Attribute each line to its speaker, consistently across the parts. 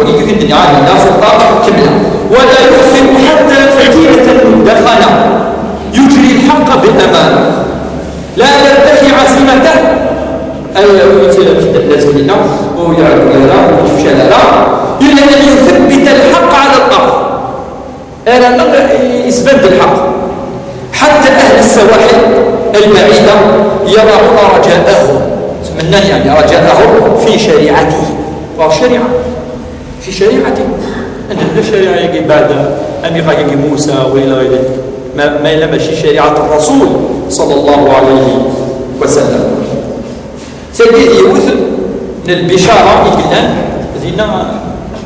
Speaker 1: ويجي في الدنيا عندنا سلطة كاملة. ولا يخفق حتى فتيلة مدخنة يجري الحق بالأمانة لا يرتخي عزيمته لازم لنا ويعرف لنا ويفشى لنا إلا أن يثبت الحق على الأرض. أنا يثبت الحق حتى أهل السواحل البعيدة يضعون رجاءهم تمنى يعني رجاءهم في شريعته وشريعة في شريعته أن الشريعة يجي بعد أميقا يجي موسى وإلى غير ما يلمشي شريعة الرسول صلى الله عليه وسلم. سيدي يوث البشارة الآن ذينا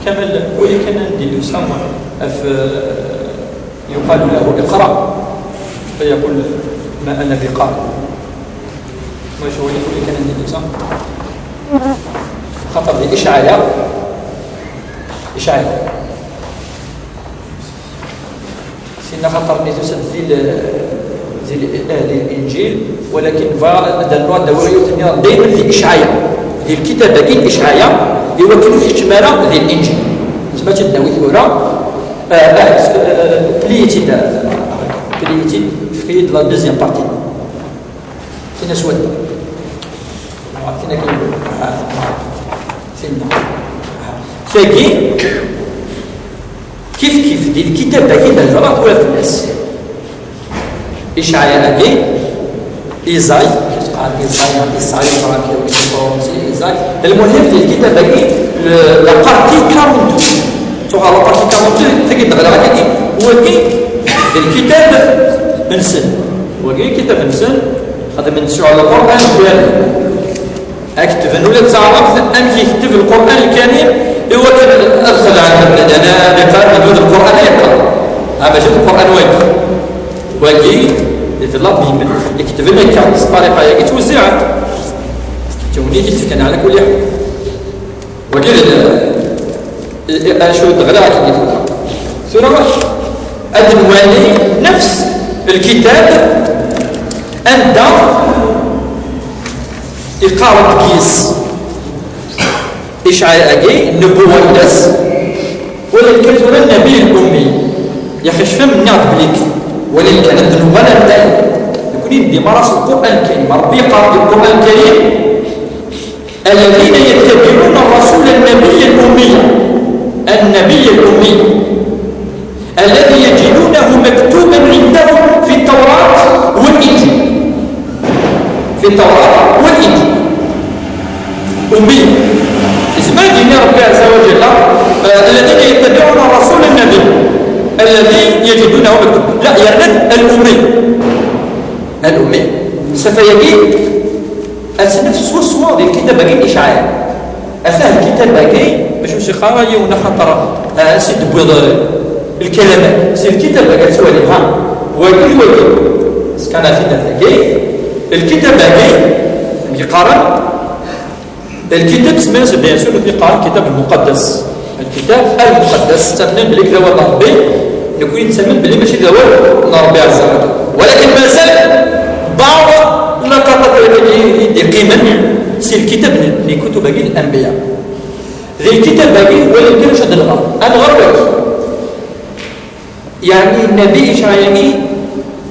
Speaker 1: كمل ولكن ندير يسمى يقال له اقرأ فيقول ما أنا بقارئ ما شو يقول كان ندير يسمى خطر الإشعاع سينا خطر نيزوسد زي الإنجيل ولكن فدلوا دورية دائما في إشعاع ذي الكتاب كاين إشعاع يوكلوا في الشمالة ذي الإنجيل سمعت الداوي ثورة بليتي في لا دوزيام بارتي فينا سود فينا فاكي كيف دي الكتاب كاين الزرع ولا في الناس إشعاع كاين إيزاي المهم في الكتاب كاين لا بارتي 42 تقع لا بارتي 42 تجد غير كاين وكاين الكتاب منسن وكاين كتاب منسن هذا منسوع على القرآن الكريم اكتب ولا تعرف أن يكتب القرآن الكريم هو كان أدخل على أنا نقرأ بدون القرآن يقرأ أما جد القرآن وين وكاين يتطلب من يكتب لنا كاس طريقه يتوزعت توني كان على كل يوم وكذا شو الغلاء ثم أدنواني نفس الكتاب عند إقامة كيس إشعاع أجي نبوة الناس ولكن النبي الأمي يخشف من نعت بليك ولكن كانت النبوة الثانية يكون يدي مرس القرآن الكريم ربي قال القرآن الكريم الذين يتبعون الرسول النبي الأمي الذي يجدونه مكتوبا عندهم في التوراة والإنجيل أمي اسمه دين ربي عز وجل الذين يتبعون الرسول النبي الذي يجدونه مكتوبا لا يعني الأمي سوف يجي نفس الصور ديال الكتاب باقي إشعاع أثاه الكتاب باقي باش مشي قرايه ونخطر سيد بويض الكلمات سي الكتاب باقي سوالي ها وكل كان في باقي الكتاب باقي يقارن الكتاب سماه بيان سور في قارن الكتاب المقدس الكتاب المقدس تمنى بليك ذا والله ربي نكون نتسمى بلي ماشي ذا ربي عز وجل ولكن ما زال بعض لقطات قيمة سي الكتاب اللي كتب باقي الأنبياء ذي الكتاب باقي ولكن شد الغرب يعني النبي إشعياء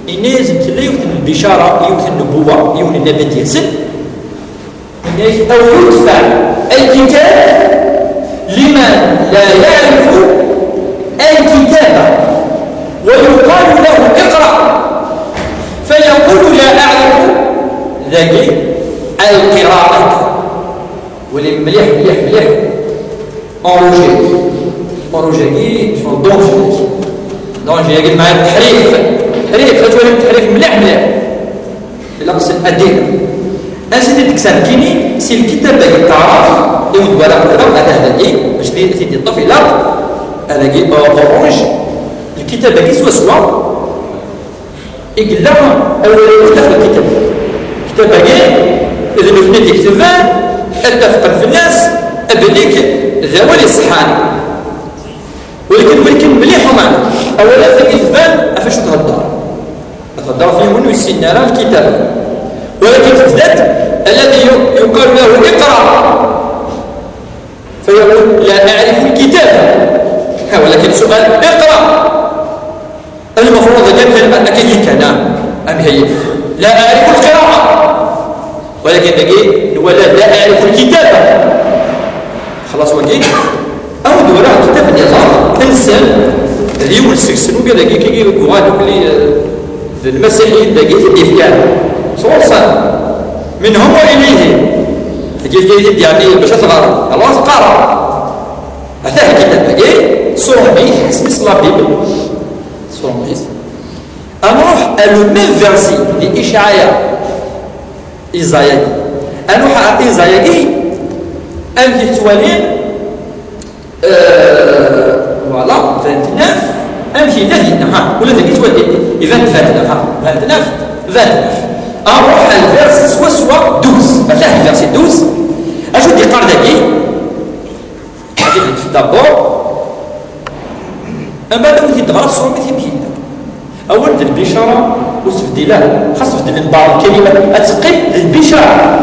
Speaker 1: ينزل تلاقي البشارة يوث النبوة يوث النبي ديالسن أو يدفع الكتاب لمن لا يعرف الكتاب ويقال له اقرأ فيقول لا أعرف ذاك القراءة ولي مليح أوروجي شنو دونجي يجي مع التحريف فتولي التحريف مليح لقص الدين أنسيتي تكسر كيني سي الكتاب باقي تعرف يود ولا هذا دي باش تيدي الطفل هذا كي أورانج الكتاب باقي سوا يقول لهم أولا يفتح الكتاب كتاب باقي إذا نفني تكتبان أتفقن في الناس أبنيك ذوالي الصحان ولكن مليح معنا أولا تكتبان أفاش تهدر فيه منو يسينا الكتاب ولكن في الذات الذي يقال له اقرأ فيقول لا أعرف الكتابة، ولكن سؤال اقرأ. المفروض جدا أكيد كان أم هي لا أعرف القراءة، ولكن ولا لا أعرف الكتابة. خلاص وكي أو دورة كتاب النظام إنسان اللي يقول سكسنو كذا كي يقول لي المسيحيين دقيق الإفكار صوصا منهم وإليه كيف يعني باش تغرب الله تقرأ هذا الكتاب صومي اسمه صلاة بيبل صومي أنروح لو ميم فيرسي لإشعياء إيزاياكي أنروح على إيزاياكي أمكي توالين فوالا 29 أمشي لذي ولا ذي توالي 29 أروح على الفيرس سوا 12 مثلا الفيرس 12 أشو دي قار داكي دابور أما لو تدغر صعوبة تمشينا أول البشارة وسفدي له خاصة في بعض الكلمات أتقل البشارة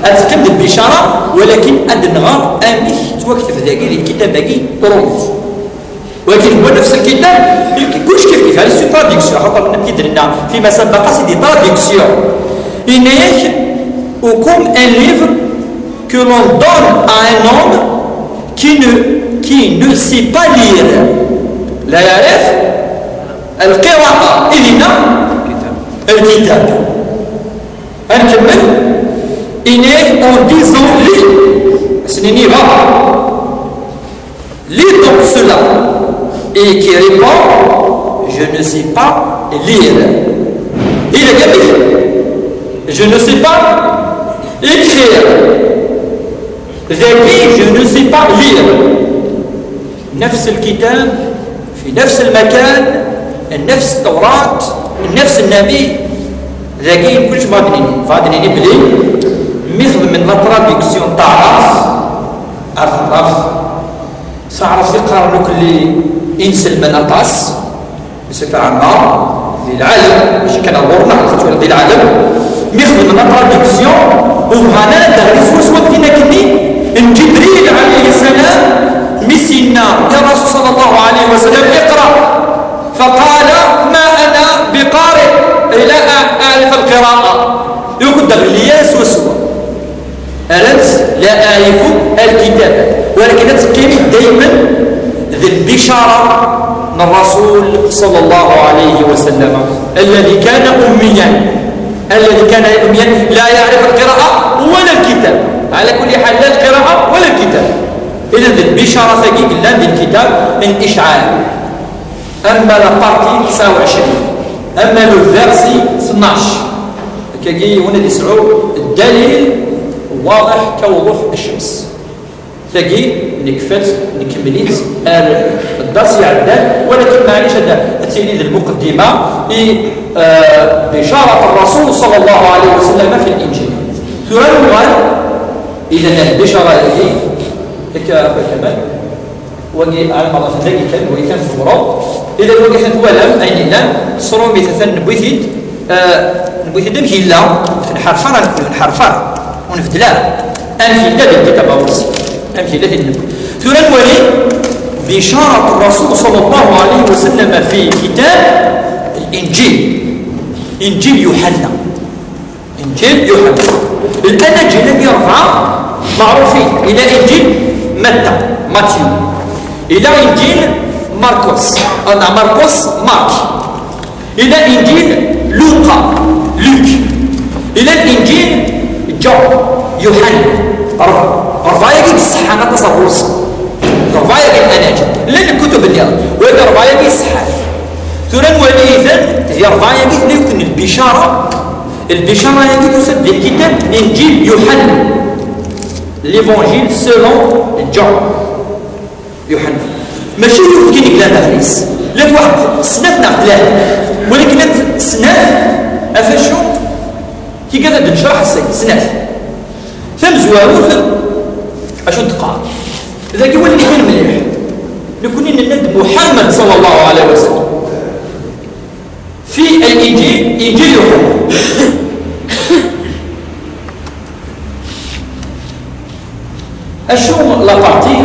Speaker 1: أتقل البشارة ولكن أد النغار أمي توقف ذاكي الكتاب باقي رمز ولكن هو نفس الكتاب كلش كيف هذا سي تراديكسيون خاطر نبكي لنا فيما سبق سي دي تراديكسيون إنيك ou comme un livre que l'on donne à un homme qui ne sait pas lire لا يعرف القراءة إذن الكتاب نكمل إنيك en disant lis سنيني غا lis donc cela et qui répond je ne sais pas lire. Il a dit je ne sais pas écrire. ذاكي je ne sais pas lire. نفس الكتاب في نفس المكان نفس التوراة نفس النبي ذاكي كلش فادنيني بلي مثل من لا تراديكسيون تعرف سأعرف يقرأ اللي ينسل من أطاس بصفة عامة في العالم مش كان أورنا على في العالم مثل من لا تراديكسيون وفانا تغريس وسوى فينا كني إن جبريل عليه السلام مسينا يا رسول صلى الله عليه وسلم اقرأ فقال ما أنا بقارئ لا أعرف القراءة يقول دغلياس وسوى ألت لا أعرف الكتابة ولكن تقيم دائما ذي البشارة من الرسول صلى الله عليه وسلم الذي كان أميا لا يعرف القراءة ولا الكتاب على كل حال لا القراءة ولا الكتاب. إذا ذي البشارة ثقيق لا ذي الكتاب من إشعال. أما لبارتي 29 أما للفيرسي 12 كي هنا يسعوا الدليل واضح كوضوح الشمس ثقي نكفلت نكمليت الدرس يعدل ولكن معليش هذا التلميذ المقدمة بشارة الرسول صلى الله عليه وسلم في الإنجيل ثم إذا البشارة هذه كمان وقي على مرة ذلك كان وكان في المرض إذا وقفت ولم أين لم صرومي تثن نبوثيد نمشي لا في الحرفان ونفدلا أمشي لا الكتاب أورسي أمشي لا النبي ثم نولي بشارة الرسول صلى الله عليه وسلم في كتاب إنجيل يوحنا الأناجيل الذي يرفع معروفين إلى إنجيل ماتيو إلى إنجيل ماركوس مارك إلى إنجيل لوقا إلى الإنجيل يوحنا رفايا الصحة تصورس رفايا الأناجيل لأن الكتب اليوم وإذا رفايا الصحة ثم وليذا هي رفايا يمكن البشارة يمكن يسمى الكتاب إنجيل يوحنا l'Évangile selon John يوحنا ماشي يمكن كلام فريس لا واحد سناف نعطلاه ولكن سناف أفشو كي قاعد نشرح السيد سناف ثم زوارو أشو تقع إذا كي ولي كان مليح نكون ند محمد صلى الله عليه وسلم في الإنجيل إنجيل يوحنا اشو لا بارتي